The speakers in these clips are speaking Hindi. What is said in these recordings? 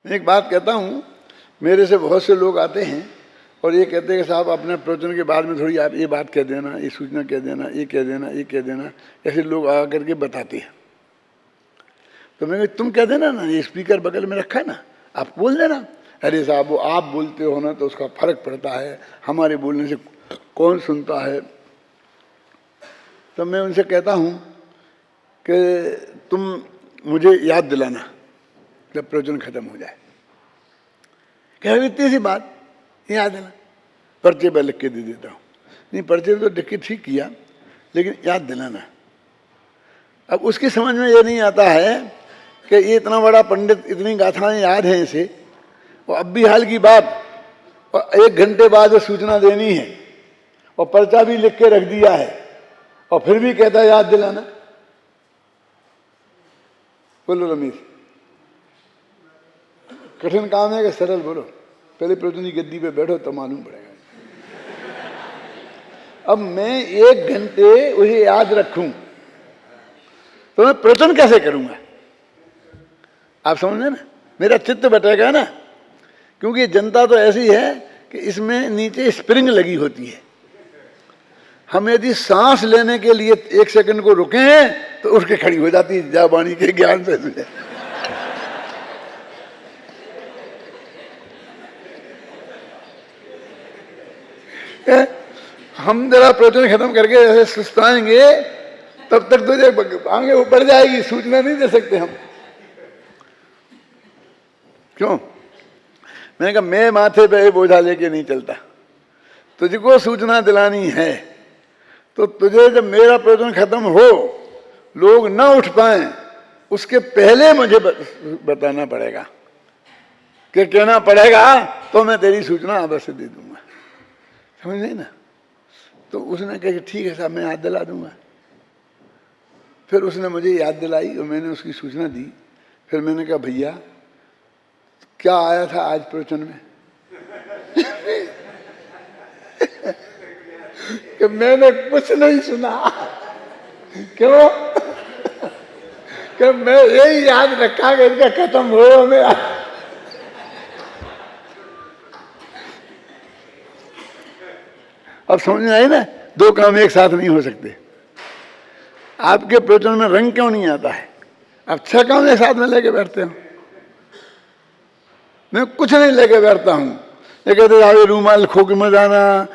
मैं एक बात कहता हूँ, मेरे से बहुत से लोग आते हैं और ये कहते हैं कि साहब अपने प्रवचन के बाद में थोड़ी आप ये बात कह देना, ये सूचना कह देना, ये कह देना, ये कह देना, ऐसे लोग आ करके बताते हैं। तो मैं तुम कह देना ना, ये स्पीकर बगल में रखा है ना, आप बोल देना। अरे साहब वो आप बोलते हो ना तो उसका फर्क पड़ता है, हमारे बोलने से कौन सुनता है। तो मैं उनसे कहता हूँ कि तुम मुझे याद दिलाना जब प्रवचन खत्म हो जाए। क्या इतनी सी बात याद है ना, पर्चे पर लिख के दे देता हूँ। नहीं, पर्चे पर तो लिख के ठीक किया, लेकिन याद दिलाना। अब उसकी समझ में ये नहीं आता है कि ये इतना बड़ा पंडित, इतनी गाथाएं याद हैं इसे, और अब भी हाल की बात, और 1 घंटे बाद वो सूचना देनी है और पर्चा भी लिख के रख दिया है और फिर भी कहता है याद दिलाना। बोलो रमेश, कठिन काम है कि सरल? बोलो, पहले प्रवचन की गद्दी पे बैठो तो मालूम पड़ेगा। अब मैं 1 घंटे उसे याद रखूं तो मैं प्रवचन कैसे करूंगा? आप समझे ना, मेरा चित्त बटेगा ना, क्योंकि जनता तो ऐसी है कि इसमें नीचे स्प्रिंग लगी होती है। हम यदि सांस लेने के लिए 1 सेकंड को रुके हैं तो उठ के खड़ी हो जाती है जाबानी के ज्ञान से। हम जरा प्रवचन खत्म करके ऐसे सुस्ताएंगे तब तक तो आगे वो बढ़ जाएगी, सूचना नहीं दे सकते हम। क्यों? मैंने कहा मैं माथे पे बोझा लेके नहीं चलता, तुझको सूचना दिलानी है तो तुझे जब मेरा प्रवचन खत्म हो, लोग न उठ पाए उसके पहले मुझे बताना पड़ेगा, कि कहना पड़ेगा तो मैं तेरी सूचना अवश्य दे दूंगा। समझ नहीं ना? तो उसने कहा कि ठीक है साहब, मैं याद दिला दूंगा। फिर उसने मुझे याद दिलाई और मैंने उसकी सूचना दी। फिर मैंने कहा भैया क्या आया था आज प्रवचन में? कि मैंने कुछ नहीं सुना। क्यों? कि मैं यही याद रखा कि इनका खत्म हो मेरा। अब समझ में आई ना, 2 काम एक साथ नहीं हो सकते। आपके प्रवचन में रंग क्यों नहीं आता है? आप 6 काम एक साथ में लेके बैठते हो। मैं कुछ नहीं लेके बैठता हूं। ये कहते आगे रूमाल खो के मत जाना,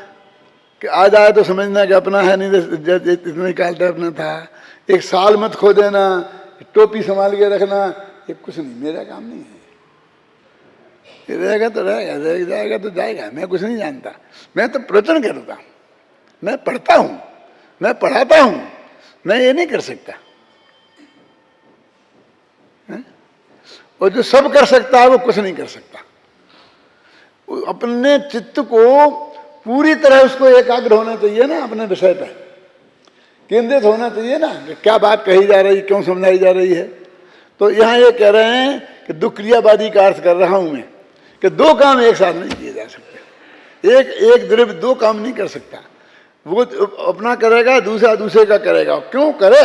कि आ जाए तो समझना कि अपना है, नहीं तो इतना निकालता अपना था। एक साल मत खो देना, टोपी संभाल के रखना, ये कुछ नहीं, मेरा काम नहीं है। ये रहेगा तो रहेगा, रह जाएगा तो जाएगा, मैं कुछ नहीं जानता। मैं तो प्रवचन करता हूं, मैं पढ़ता हूं, मैं पढ़ाता हूं, मैं ये नहीं कर सकता। और जो सब कर सकता है वो कुछ नहीं कर सकता। अपने चित्त को पूरी तरह उसको एकाग्र होना चाहिए ना, अपने विषय पर केंद्रित होना चाहिए ना, कि क्या बात कही जा रही, क्यों समझाई जा रही है। तो यहाँ ये कह रहे हैं कि दुक्रियावादी का अर्थ कर रहा हूं मैं, कि 2 काम एक साथ नहीं किए जा सकते। एक द्रव्य 2 काम नहीं कर सकता। वो अपना करेगा, दूसरा दूसरे का करेगा। क्यों करे?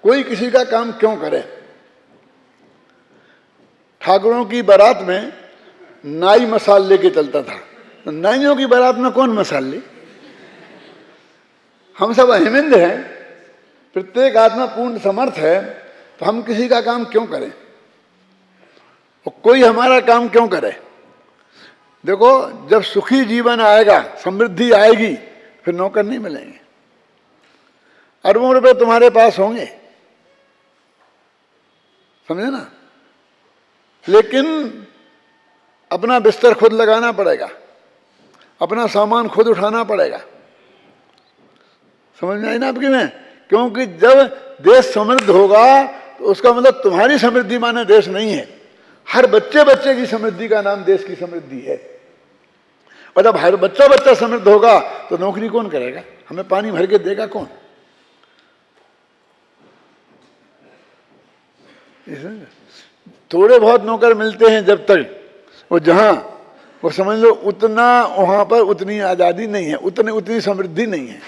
कोई किसी का काम क्यों करे? ठाकुरों की बारात में नाई मसाल लेके चलता था, तो नाइयों की बारात में कौन मसाल ले? हम सब अहिमिंद हैं, प्रत्येक आत्मा पूर्ण समर्थ है, तो हम किसी का काम क्यों करें और कोई हमारा काम क्यों करे? देखो, जब सुखी जीवन आएगा, समृद्धि आएगी, फिर नौकर नहीं मिलेंगे, अरबों रुपए तुम्हारे पास होंगे, समझे ना? लेकिन अपना बिस्तर खुद लगाना पड़ेगा, अपना सामान खुद उठाना पड़ेगा। समझ में आई ना आपकी में? क्योंकि जब देश समृद्ध होगा तो उसका मतलब तुम्हारी समृद्धि माने देश नहीं है, हर बच्चे बच्चे की समृद्धि का नाम देश की समृद्धि है। और जब हर बच्चा बच्चा समृद्ध होगा तो नौकरी कौन करेगा? हमें पानी भर के देगा कौन? थोड़े बहुत नौकर मिलते हैं जब तक, वो जहां वो समझ लो उतना, वहां पर उतनी आजादी नहीं है, उतनी समृद्धि नहीं है,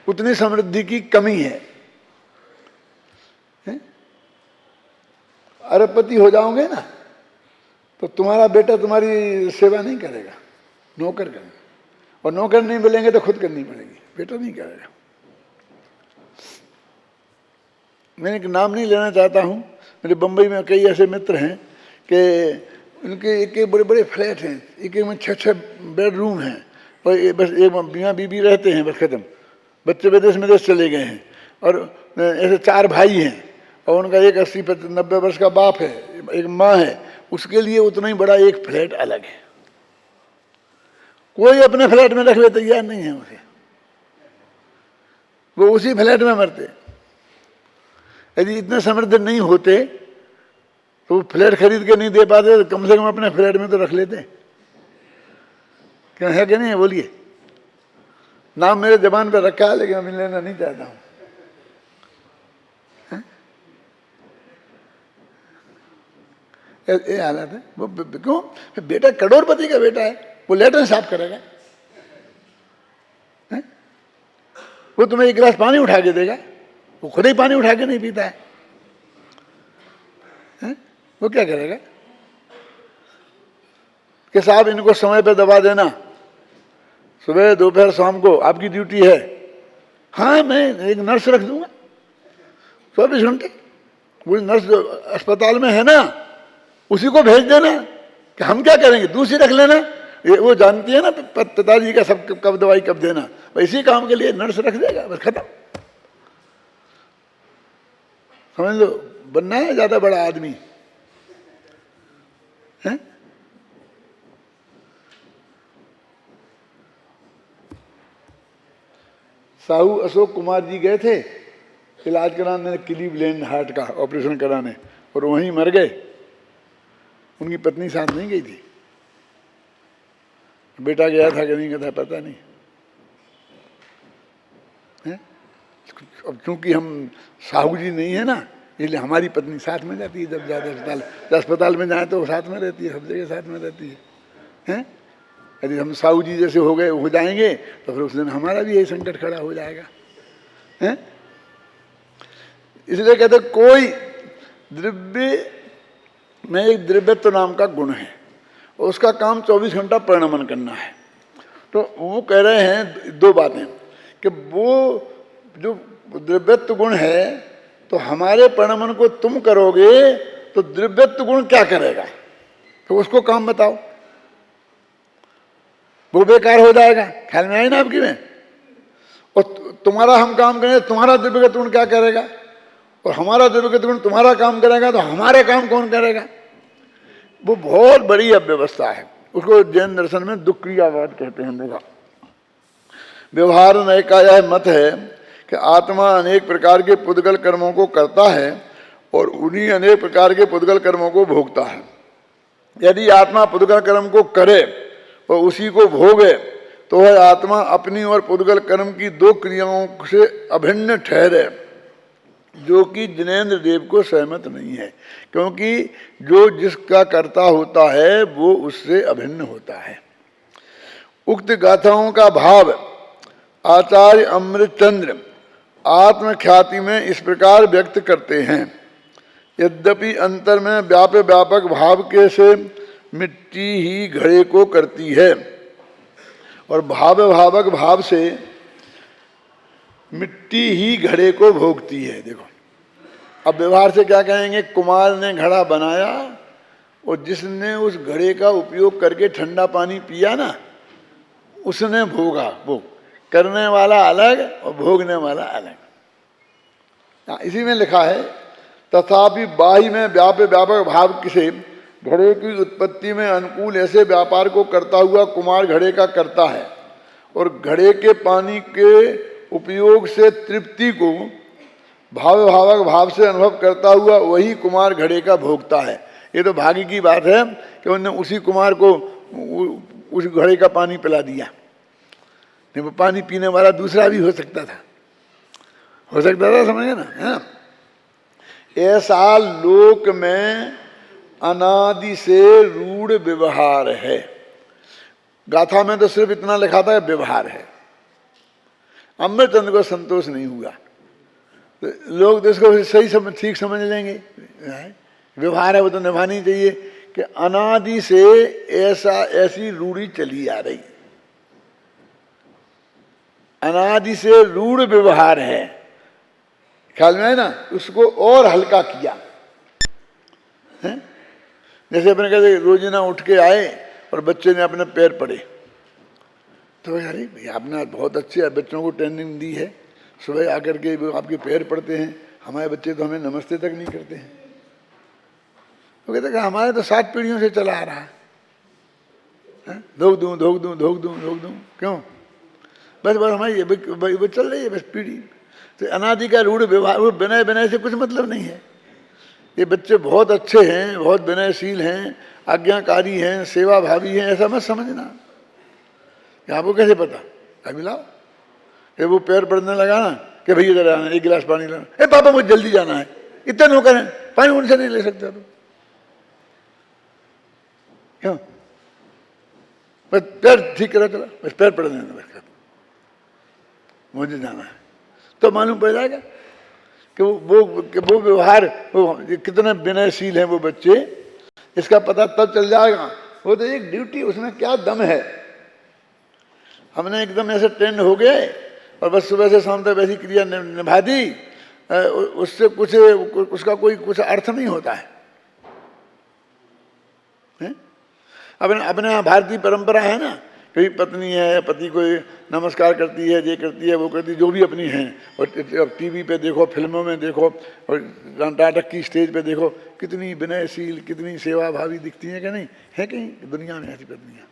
उतनी समृद्धि की कमी है। अरबपति हो जाओगे ना तो तुम्हारा बेटा तुम्हारी सेवा नहीं करेगा, नौकर करेगा, और नौकर नहीं मिलेंगे तो खुद करनी पड़ेगी, बेटा नहीं करेगा। मैं एक नाम नहीं लेना चाहता हूँ, मेरे बम्बई में कई ऐसे मित्र हैं कि उनके एक एक बड़े बड़े फ्लैट हैं, एक एक में 6-6 बेडरूम हैं, और बस एक मियाँ बीबी रहते हैं, बस खत्म। बच्चे विदेश में चले गए हैं, और ऐसे 4 भाई हैं, और उनका एक 80-90 वर्ष का बाप है, एक माँ है, उसके लिए उतना ही बड़ा एक फ्लैट अलग है। कोई अपने फ्लैट में रखने तैयार नहीं है उसे, वो उसी फ्लैट में मरते। यदि इतने समृद्ध नहीं होते तो वो फ्लैट खरीद के नहीं दे पाते, तो कम से कम अपने फ्लैट में तो रख लेते। क्या है कि नहीं है, बोलिए। नाम मेरे जबान पर रखा है, लेकिन मैं लेना नहीं चाहता हूं। ये हालत है। वो क्यों? बेटा करोड़पति का बेटा है, वो लेटर साफ करेगा? वो तुम्हें 1 गिलास पानी उठा के देगा? वो खुद ही पानी उठा के नहीं पीता है। वो क्या करेगा कि साहब इनको समय पे दवा देना, सुबह दोपहर शाम को आपकी ड्यूटी है। हाँ, मैं एक नर्स रख दूंगा 24 घंटे। वो नर्स जो अस्पताल में है ना, उसी को भेज देना कि हम क्या करेंगे, दूसरी रख लेना। वो जानती है ना पिताजी का सब कब दवाई कब देना, इसी काम के लिए नर्स रख देगा, बस खत्म। समझ लो, बनना है ज्यादा बड़ा आदमी है? साहू अशोक कुमार जी गए थे इलाज कराने, क्लीवलैंड हार्ट का ऑपरेशन कराने, और वहीं मर गए। उनकी पत्नी साथ नहीं गई थी। बेटा गया था कि नहीं गया था पता नहीं है? अब चूंकि हम साहू जी नहीं है ना, इसलिए हमारी पत्नी साथ में जाती है। जब ज़्यादा अस्पताल में जाए तो वो साथ में रहती है, सब जगह साथ में रहती है। यदि हम साहू जी जैसे हो जाएंगे तो फिर उस दिन हमारा भी यही संकट खड़ा हो जाएगा। हैं? इसलिए कहते कोई द्रव्य में एक द्रव्यत्व नाम का गुण है, और उसका काम 24 घंटा परिणमन करना है। तो वो कह रहे हैं 2 बातें कि वो जो द्रव्यत्व गुण है, तो हमारे परिणमन को तुम करोगे तो द्रव्यत्व गुण क्या करेगा, तो उसको काम बताओ। वो बेकार हो जाएगा। ख्याल में आई ना आपकी में? और तुम्हारा हम काम करें, तुम्हारा द्रव्यगत गुण क्या करेगा, और हमारा द्रव्यगत गुण तुम्हारा काम करेगा, तो हमारे काम कौन करेगा? वो बहुत बड़ी अव्यवस्था है। उसको जैन दर्शन में दुक्रियावाद कहते हैं। देखा, व्यवहार नय का यह मत है कि आत्मा अनेक प्रकार के पुद्गल कर्मों को करता है और उन्हीं अनेक प्रकार के पुद्गल कर्मों को भोगता है। यदि आत्मा पुद्गल कर्म को करे और उसी को भोगे, तो वह आत्मा अपनी और पुद्गल कर्म की 2 क्रियाओं से अभिन्न ठहरे, जो कि जिनेन्द्र देव को सहमत नहीं है, क्योंकि जो जिसका कर्ता होता है वो उससे अभिन्न होता है। उक्त गाथाओं का भाव आचार्य अमृतचंद्र आत्मख्याति में इस प्रकार व्यक्त करते हैं। यद्यपि अंतर में व्यापक भाव के से मिट्टी ही घड़े को करती है, और भावक भाव से मिट्टी ही घड़े को भोगती है। देखो, अब व्यवहार से क्या कहेंगे? कुमार ने घड़ा बनाया, और जिसने उस घड़े का उपयोग करके ठंडा पानी पिया ना, उसने भोगा। वो करने वाला अलग और भोगने वाला अलग। इसी में लिखा है, तथापि बाह्य में व्यापक भाव से घड़े की उत्पत्ति में अनुकूल ऐसे व्यापार को करता हुआ कुमार घड़े का करता है, और घड़े के पानी के उपयोग से तृप्ति को भावक भाव से अनुभव करता हुआ वही कुमार घड़े का भोगता है। ये तो भाग्य की बात है कि उन्होंने उसी कुमार को उस घड़े का पानी पिला दिया। नहीं, वो पानी पीने वाला दूसरा भी हो सकता था, समझे ना? ऐसा लोक में अनादि से रूढ़ व्यवहार है। गाथा में तो सिर्फ इतना लिखा था व्यवहार है। अमृतचंद्र को संतोष नहीं हुआ, तो लोग तो इसको सही ठीक समझ लेंगे। व्यवहार है वो तो निभानी चाहिए। कि अनादि से ऐसी रूढ़ी चली आ रही, अनादि से रूढ़ व्यवहार है, ख्याल में है ना, उसको और हल्का किया है। जैसे अपने कहते रोजाना उठ के आए और बच्चे ने अपने पैर पड़े, तो अरे भैया आपने बहुत अच्छे बच्चों को ट्रेनिंग दी है, सुबह आकर के आपके पैर पड़ते हैं, हमारे बच्चे तो हमें नमस्ते तक नहीं करते हैं। तो कहते कि हमारे तो 7 पीढ़ियों से चला आ रहा है, धोख दूँ धोख दूँ धोख दूँ धोख दूँ, क्यों? बस हमारी वो चल रही है बस पीढ़ी। तो अनादि का रूढ़ व्यवहार, वो विनय विनय से कुछ मतलब नहीं है। ये बच्चे बहुत अच्छे हैं, बहुत विनयशील हैं, आज्ञाकारी हैं, सेवा भावी हैं, ऐसा मत समझना। आपको कैसे पता? अभी लाओ कि वो पैर पड़ने लगा ना कि भैया इधर आना, एक गिलास पानी लाना, ए पापा मुझे जल्दी जाना है, इतने नौकर हैं, पानी उनसे नहीं ले सकते तो क्यों? बस पैर ठीक करा चला, बस पैर पड़ने दो, बस मुझे जाना है। तो मालूम पड़ जाएगा कि वो व्यवहार, वो कितने विनयशील हैं वो बच्चे, इसका पता तब चल जाएगा। वो तो एक ड्यूटी, उसमें क्या दम है। हमने एकदम ऐसे ट्रेंड हो गए और बस सुबह से शाम तक वैसी क्रिया निभा दी, उससे कुछ उसका कोई कुछ अर्थ नहीं होता है। अपने यहाँ भारतीय परंपरा है ना, कहीं पत्नी है, पति को नमस्कार करती है, ये करती है, वो करती है, जो भी अपनी हैं। और टीवी पे देखो, फिल्मों में देखो, और नाटक की स्टेज पे देखो, कितनी विनयशील, कितनी सेवा भावी दिखती हैं कि नहीं? है कहीं दुनिया में ऐसी पत्नियाँ?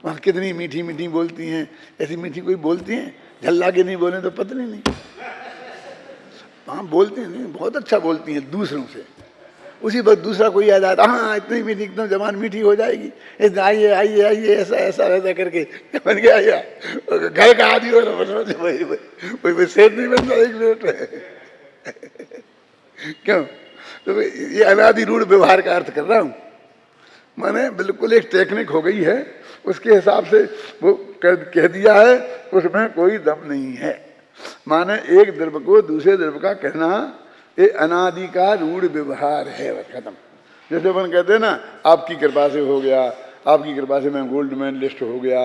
वहाँ कितनी मीठी मीठी बोलती हैं, ऐसी मीठी कोई बोलती हैं? झल्ला के नहीं बोले तो पत्नी नहीं, वहाँ बोलती हैं, नहीं बहुत अच्छा बोलती हैं दूसरों से। उसी वक्त दूसरा कोई आ जाता, हाँ इतनी मीठी, एकदम जबान मीठी हो जाएगी, आइए आइए आइए, ऐसा ऐसा ऐसा करके बन गया। घर का आदमी हो वही सेठ नहीं बनता 1 मिनट क्यों? तो ये अनादि रूढ़ व्यवहार का अर्थ कर रहा हूँ। माने बिल्कुल एक टेक्निक हो गई है, उसके हिसाब से वो कह दिया है, उसमें कोई दम नहीं है। माने एक द्रव्य को दूसरे द्रव्य का कहना, ये अनादि का रूढ़ व्यवहार है, वह खत्म। जैसे अपन कहते हैं ना, आपकी कृपा से हो गया, आपकी कृपा से मैं गोल्ड मेडलिस्ट हो गया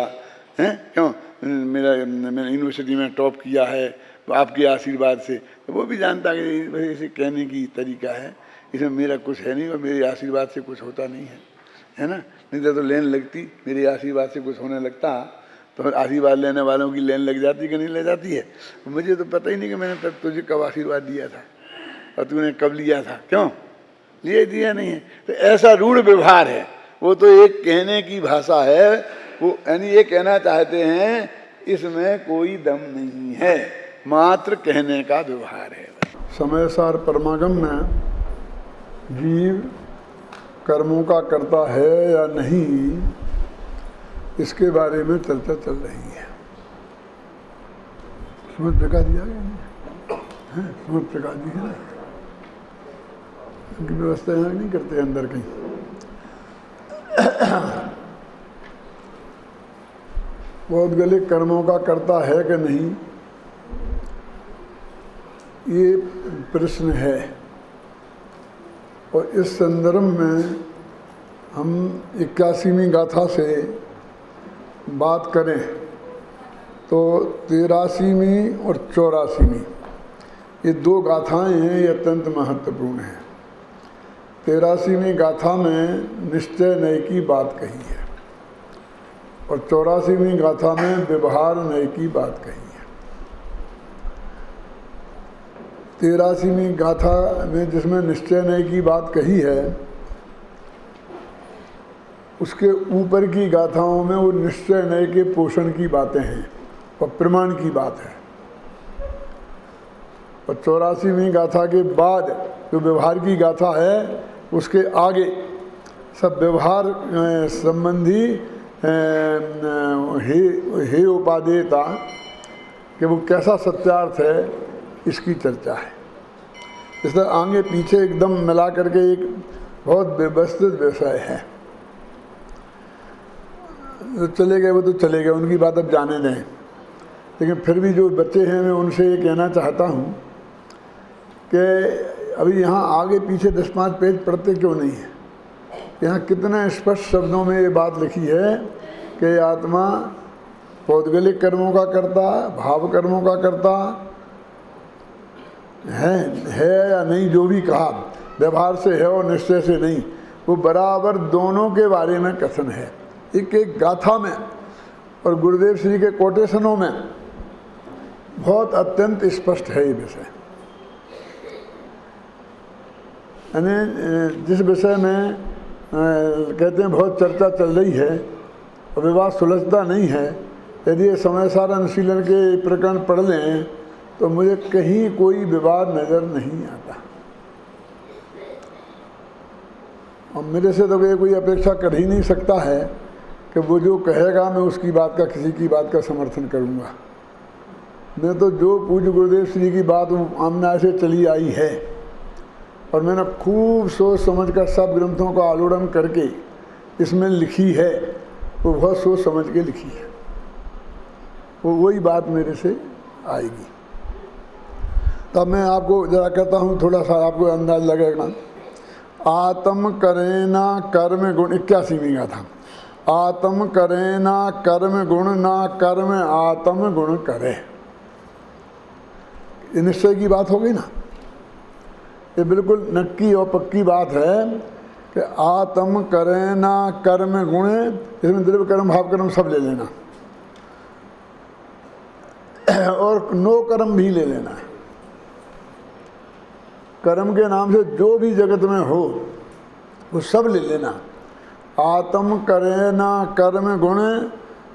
है, क्यों? मैंने यूनिवर्सिटी में टॉप किया है, तो आपके आशीर्वाद से। तो वो भी जानता है कि इसे कहने की तरीका है, इसमें मेरा कुछ है नहीं और मेरे आशीर्वाद से कुछ होता नहीं है ना? नहीं तो लेन लगती, मेरे आशीर्वाद से कुछ होने लगता तो फिर आशीर्वाद लेने वालों की लेन लग जाती कि नहीं लग जाती है? मुझे तो पता ही नहीं कि मैंने तब तुझे कब आशीर्वाद दिया था और तूने कब लिया था, क्यों लिए दिया नहीं है। तो ऐसा रूढ़ व्यवहार है, वो तो एक कहने की भाषा है। वो यानी ये कहना चाहते हैं इसमें कोई दम नहीं है, मात्र कहने का व्यवहार है। समय सार परमागम में जीव कर्मों का करता है या नहीं, इसके बारे में चर्चा चल रही है। समझ प्रकाश दिया गया है, समझ प्रकाश दी है ना, उनकी व्यवस्था यहाँ नहीं करते अंदर कहीं। बहुत गले कर्मों का करता है कि नहीं, ये प्रश्न है। और इस संदर्भ में हम 81वीं गाथा से बात करें तो 83वीं और 84वीं ये 2 गाथाएं हैं, ये अत्यंत महत्वपूर्ण हैं। 83वीं गाथा में निश्चय नय की बात कही है और 84वीं गाथा में व्यवहार नय की बात कही है। 83वीं गाथा में जिसमें निश्चय नय की बात कही है, उसके ऊपर की गाथाओं में वो निश्चय नय के पोषण की बातें हैं और प्रमाण की बात है। और 84वीं गाथा के बाद जो व्यवहार की गाथा है, उसके आगे सब व्यवहार संबंधी हे उपादेयता कि वो कैसा सत्यार्थ है, इसकी चर्चा है। इस तरह आगे पीछे एकदम मिला करके एक बहुत व्यवस्थित विषय है। जो चले गए वो तो चले गए, उनकी बात अब जाने दें। लेकिन फिर भी जो बच्चे हैं, मैं उनसे ये कहना चाहता हूँ कि अभी यहाँ आगे पीछे 10-5 पेज पढ़ते क्यों नहीं है? यहाँ कितने स्पष्ट शब्दों में ये बात लिखी है कि आत्मा पौद्गलिक कर्मों का करता, भाव कर्मों का करता है या नहीं, जो भी कहा, व्यवहार से है और निश्चय से नहीं, वो बराबर दोनों के बारे में कथन है, एक एक गाथा में और गुरुदेव श्री के कोटेशनों में बहुत अत्यंत स्पष्ट है ये विषय। यानी जिस विषय में कहते हैं बहुत चर्चा चल रही है और विवाद सुलझता नहीं है, यदि ये समय सार अनुशीलन के प्रकरण पढ़ लें तो मुझे कहीं कोई विवाद नज़र नहीं आता। और मेरे से तो कोई अपेक्षा कर ही नहीं सकता है कि वो जो कहेगा मैं उसकी बात का, किसी की बात का समर्थन करूँगा। मैं तो जो पूज्य गुरुदेव श्री की बात आमना से चली आई है और मैंने खूब सोच समझ कर सब ग्रंथों का आलोड़न करके इसमें लिखी है, वो बहुत सोच समझ के लिखी है, वो वही बात मेरे से आएगी। तब मैं आपको जरा कहता हूँ, थोड़ा सा आपको अंदाज लगेगा। आत्म करे ना कर्म गुण, 81वीं गाथा। आत्म करे ना कर्म गुण, ना कर्म आत्म गुण करे। ये निश्चय की बात हो गई ना, ये बिल्कुल नक्की और पक्की बात है कि आत्म करे ना कर्म गुण, इसमें द्रव्य कर्म भाव कर्म सब ले लेना और नो कर्म भी ले लेना है। कर्म के नाम से जो भी जगत में हो वो सब ले लेना। आत्म करे ना कर्म गुण,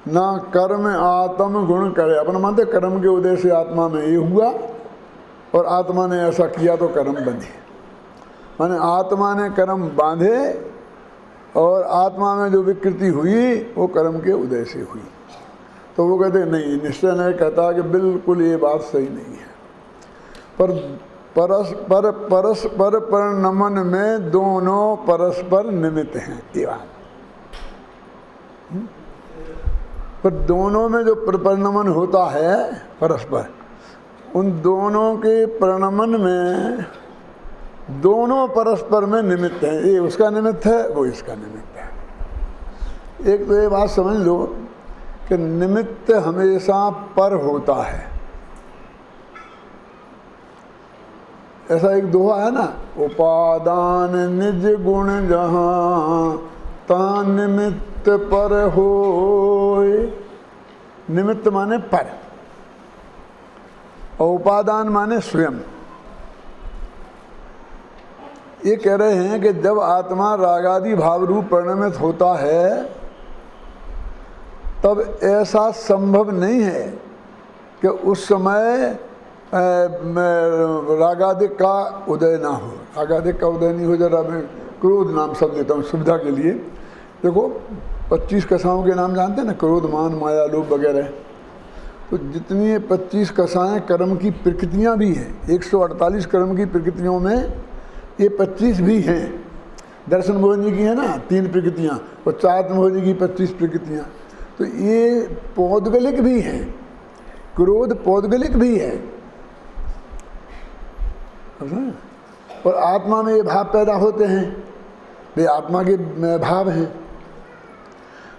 ना कर्म आत्म गुण करे। अपन मानते कर्म के उदय से आत्मा में ये हुआ और आत्मा ने ऐसा किया तो कर्म बंधे, माने आत्मा ने कर्म बांधे और आत्मा में जो विकृति हुई वो कर्म के उदय से हुई। तो वो कहते नहीं, निश्चय नहीं कहता कि बिल्कुल ये बात सही नहीं है। पर परस्पर परिणमन में दोनों परस्पर निमित्त हैं, ये बात। पर दोनों में जो परिणमन होता है परस्पर, उन दोनों के परिणमन में दोनों परस्पर में निमित्त हैं। ये उसका निमित्त है, वो इसका निमित्त है। एक तो ये बात समझ लो कि निमित्त हमेशा पर होता है। ऐसा एक दोहा है ना, उपादान निज गुण जहाँ ता निमित्त पर होय। निमित्त माने पर और उपादान माने स्वयं। ये कह रहे हैं कि जब आत्मा रागादि भाव रूप परिणमित होता है तब ऐसा संभव नहीं है कि उस समय रागादिक का उदय ना हो। रागादिक का उदय नहीं हो, जरा मैं क्रोध नाम शब्द लेता हूँ सुविधा के लिए। देखो 25 कसाओं के नाम जानते हैं ना, क्रोध मान माया लोभ वगैरह। तो जितनी ये 25 कसाएँ कर्म की प्रकृतियाँ भी हैं, 148 कर्म की प्रकृतियों में ये 25 भी हैं। दर्शन मोहन जी की है ना 3 प्रकृतियाँ और चातम मोहन जी की 25 प्रकृतियाँ। तो ये पौद्गलिक भी हैं, क्रोध पौद्गलिक भी है और आत्मा में ये भाव पैदा होते हैं, वे आत्मा के भाव हैं।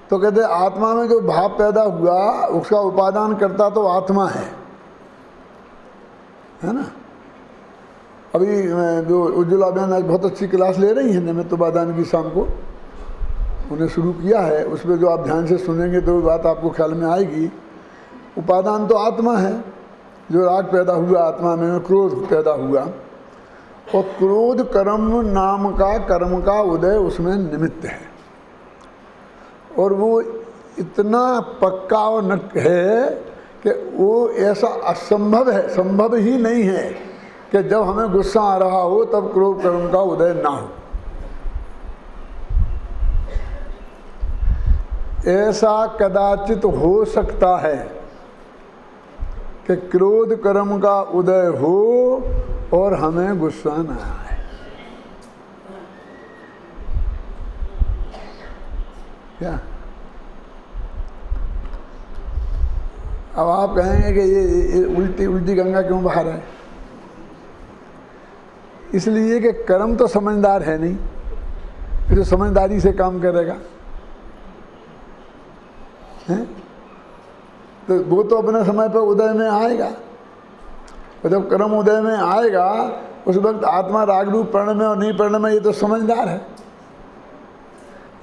तो कहते आत्मा में जो भाव पैदा हुआ उसका उपादान करता तो आत्मा है ना। अभी जो उज्ज्वला बहन आज बहुत अच्छी क्लास ले रही है निमित्त उपादान की, शाम को उन्हें शुरू किया है, उसमें जो आप ध्यान से सुनेंगे तो बात आपको ख्याल में आएगी। उपादान तो आत्मा है, जो राग पैदा हुआ आत्मा में, क्रोध पैदा हुआ और क्रोध कर्म नाम का कर्म का उदय उसमें निमित्त है। और वो इतना पक्का और नक है कि वो ऐसा असंभव है, संभव ही नहीं है कि जब हमें गुस्सा आ रहा हो तब क्रोध कर्म का उदय ना हो। ऐसा कदाचित हो सकता है कि क्रोध कर्म का उदय हो और हमें गुस्सा ना आए। क्या अब आप कहेंगे कि ये उल्टी उल्टी गंगा क्यों बहा रहे हैं? इसलिए कि कर्म तो समझदार है नहीं, फिर तो समझदारी से काम करेगा है? तो वो तो अपने समय पर उदय में आएगा, और जब कर्म उदय में आएगा उस वक्त आत्मा राग रूप प्रण में और नहीं प्रण में, ये तो समझदार है।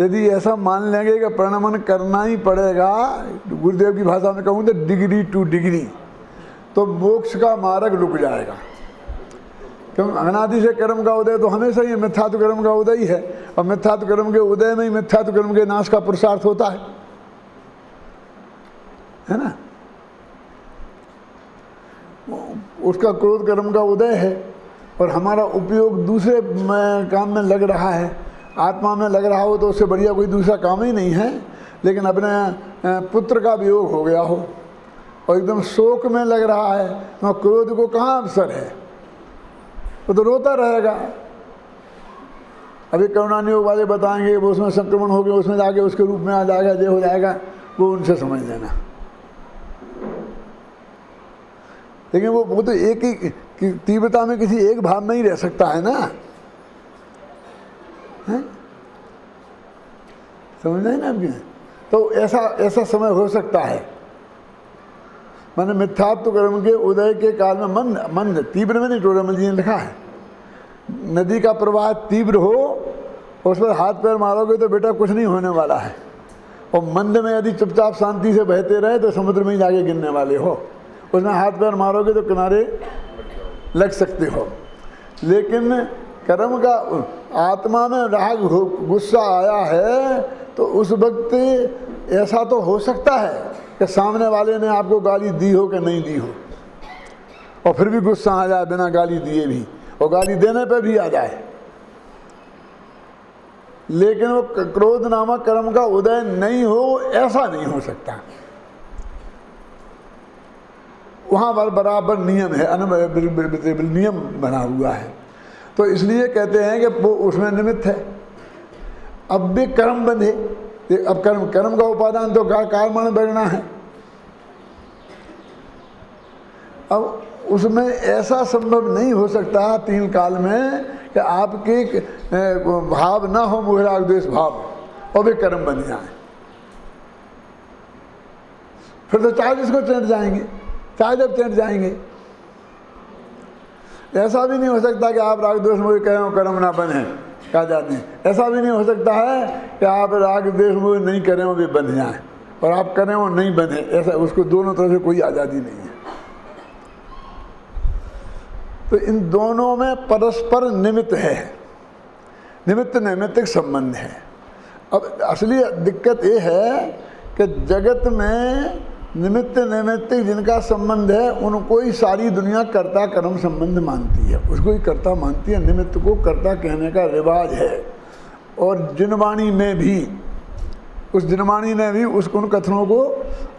यदि ऐसा मान लेंगे कि प्रणमन करना ही पड़ेगा, गुरुदेव की भाषा में कहूँ तो डिग्री टू डिग्री, तो मोक्ष का मार्ग रुक जाएगा। क्योंकि अनादि से कर्म का उदय तो हमेशा ही मिथ्यात्व कर्म का उदय ही है, और मिथ्यात्व कर्म के उदय में ही मिथ्यात्व कर्म के नाश का पुरुषार्थ होता है ना। उसका क्रोध कर्म का उदय है, और हमारा उपयोग दूसरे काम में लग रहा है, आत्मा में लग रहा हो तो उससे बढ़िया कोई दूसरा काम ही नहीं है। लेकिन अपने पुत्र का वियोग हो गया हो और एकदम शोक में लग रहा है, तो क्रोध को कहाँ अवसर है, वो तो रोता रहेगा। अभी करुणानियोग वाले बताएंगे वो उसमें संक्रमण हो गया, उसमें जाके उसके रूप में आ जाएगा, ये हो जाएगा, वो उनसे समझ लेना। लेकिन वो तो एक ही तीव्रता में किसी एक भाव में ही रह सकता है ना, है? समझ नहीं ना आपके? तो ऐसा समय हो सकता है। मैंने मिथ्यात्व कर्म के उदय के काल में मंद तीव्र में नहीं, टोडामल जी ने लिखा है, नदी का प्रवाह तीव्र हो उस पर हाथ पैर मारोगे तो बेटा कुछ नहीं होने वाला है, और मंद में यदि चुपचाप शांति से बहते रहे तो समुद्र में ही जाके गिरने वाले हो। उसमें हाथ पैर मारोगे तो किनारे लग सकते हो। लेकिन कर्म का आत्मा में राग गुस्सा आया है तो उस वक्त ऐसा तो हो सकता है कि सामने वाले ने आपको गाली दी हो कि नहीं दी हो, और फिर भी गुस्सा आ जाए बिना गाली दिए भी, और गाली देने पे भी आ जाए। लेकिन वो क्रोध नामक कर्म का उदय नहीं हो, ऐसा नहीं हो सकता। वहाँ पर बराबर नियम है, नियम बना हुआ है। तो इसलिए कहते हैं कि वो उसमें निमित्त है। अब भी कर्म बंधे, अब कर्म का उपादान तो कर्मण बढ़ना है। अब उसमें ऐसा संभव नहीं हो सकता तीन काल में कि आपके भाव ना हो, मोह राग द्वेष भाव, और वे कर्म बन जाए। फिर तो चाहे जिसको चढ़ जाएंगे, चाहे जब चढ़ जाएंगे। ऐसा भी नहीं हो सकता कि आप राग द्वेष मोह करें और कर्म ना बने, कहा जाते हैं। ऐसा भी नहीं हो सकता है कि आप राग द्वेष मोह नहीं करें और वे बन जाएं, और आप करें और नहीं बने। ऐसा उसको दोनों तरफ से कोई आज़ादी नहीं है। तो इन दोनों में परस्पर निमित्त है, निमित्त नैमित्तिक संबंध है। अब असली दिक्कत ये है कि जगत में निमित्त नैमित्तिक जिनका संबंध है उनको ही सारी दुनिया कर्ता कर्म संबंध मानती है, उसको ही कर्ता मानती है। निमित्त को कर्ता कहने का रिवाज है। और जिनवाणी में भी, उस जिनवाणी ने भी उन कथनों को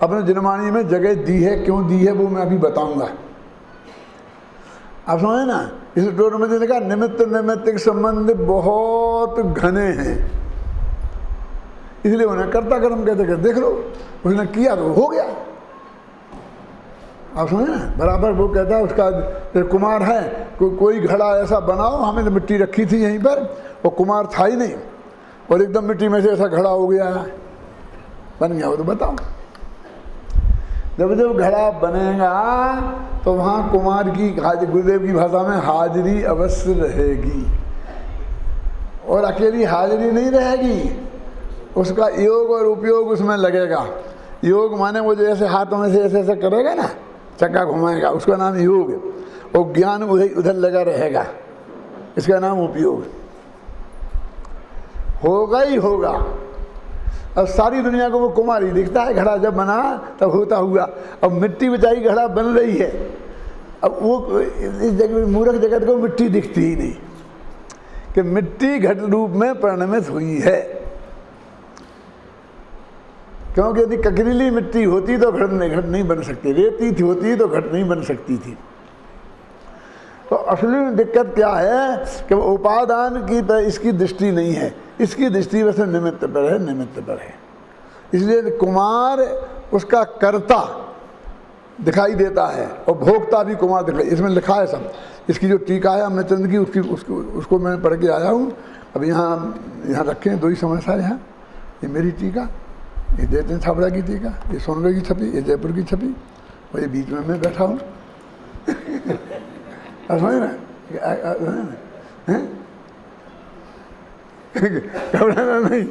अपने जिनवाणी में जगह दी है। क्यों दी है वो मैं अभी बताऊंगा, आप समझे ना। इस टोर में देखा निमित्त नैमित्तिक संबंध बहुत घने हैं, इसलिए उन्हें कर्ता कर्म कहते कहते देख लो, उसने किया तो हो गया। आप समझे ना, बराबर वो कहता है उसका कुमार है, कोई घड़ा ऐसा बनाओ, हमें तो मिट्टी रखी थी यहीं पर और कुमार था ही नहीं, और एकदम मिट्टी में से ऐसा घड़ा हो गया, बन गया हो तो बताओ। जब जब घड़ा बनेगा तो वहाँ कुमार की, गुरुदेव की भाषा में, हाजिरी अवश्य रहेगी। और अकेली हाजिरी नहीं रहेगी, उसका योग और उपयोग उसमें लगेगा। योग माने वो जो ऐसे हाथों में से ऐसे ऐसे करेगा ना, चक्का घुमाएगा, उसका नाम योग है। और ज्ञान उधर लगा रहेगा, इसका नाम उपयोग। होगा ही होगा। अब सारी दुनिया को वो कुमार ही दिखता है, घड़ा जब बना तब होता हुआ। अब मिट्टी बेचारी घड़ा बन रही है, अब वो इस जगह मूर्ख जगत को मिट्टी दिखती ही नहीं कि मिट्टी घट रूप में परिणमित हुई है। क्योंकि यदि ककरीली मिट्टी होती तो घट नहीं बन सकती, रेती होती तो घट नहीं बन सकती थी। तो असली दिक्कत क्या है कि उपादान की इसकी दृष्टि नहीं है, इसकी दृष्टि वैसे निमित्त पर है, निमित्त पर है। इसलिए कुमार उसका कर्ता दिखाई देता है और भोगता भी कुमार दिखाई, इसमें लिखा है सब। इसकी जो टीका है अमृतचंद की, उसको मैं पढ़ के आया हूँ। अब यहाँ रखे हैं 2 ही समस्या यहाँ। ये मेरी टीका, ये जयचंद छाबड़ा की टीका, ये सोनभद्र की छपी, ये जयपुर की छपी, और ये बीच में मैं बैठा हूँ। समझ ना, घबराना नहीं।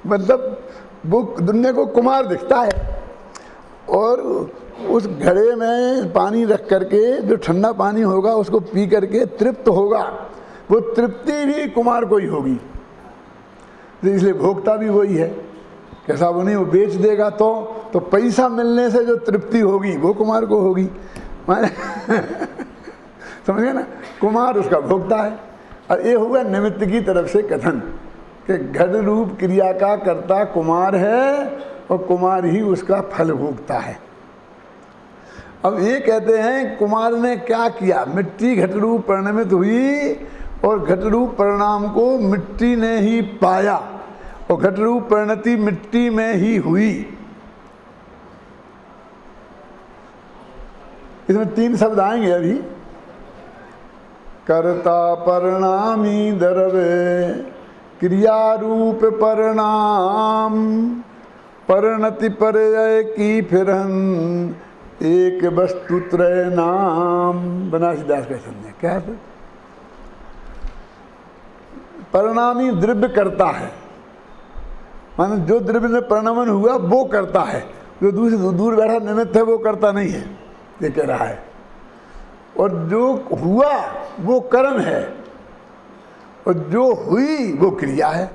मतलब वो दुनिया को कुमार दिखता है, और उस घड़े में पानी रख करके जो ठंडा पानी होगा उसको पी करके तृप्त होगा, वो तृप्ति भी कुमार को ही होगी। इसलिए भोक्ता भी वही है। कैसा वो नहीं, वो बेच देगा तो पैसा मिलने से जो तृप्ति होगी वो कुमार को होगी। माने समझ गए ना, कुमार उसका भोक्ता है। और ये होगा निमित्त की तरफ से कथन कि घट रूप क्रिया का कर्ता कुमार है और कुमार ही उसका फल भोगता है। अब ये कहते हैं कुमार ने क्या किया, मिट्टी घट रूप परिणमित हुई और घट रूप परिणाम को मिट्टी ने ही पाया, और घट रूप परिणति मिट्टी में ही हुई। इसमें 3 शब्द आएंगे अभी। कर्ता परिणामी द्रव्य क्रिया रूप परिणाम परिणति पर्यय की फिरन एक वस्तु त्रय नाम। बनारसीदास का समझे क्या है? परिणामी द्रव्य करता है, माने जो द्रव्य में परिणमन हुआ वो करता है, जो दूर बैठा निमित्त है वो करता नहीं है, ये कह रहा है। और जो हुआ वो कर्म है और जो हुई वो क्रिया है।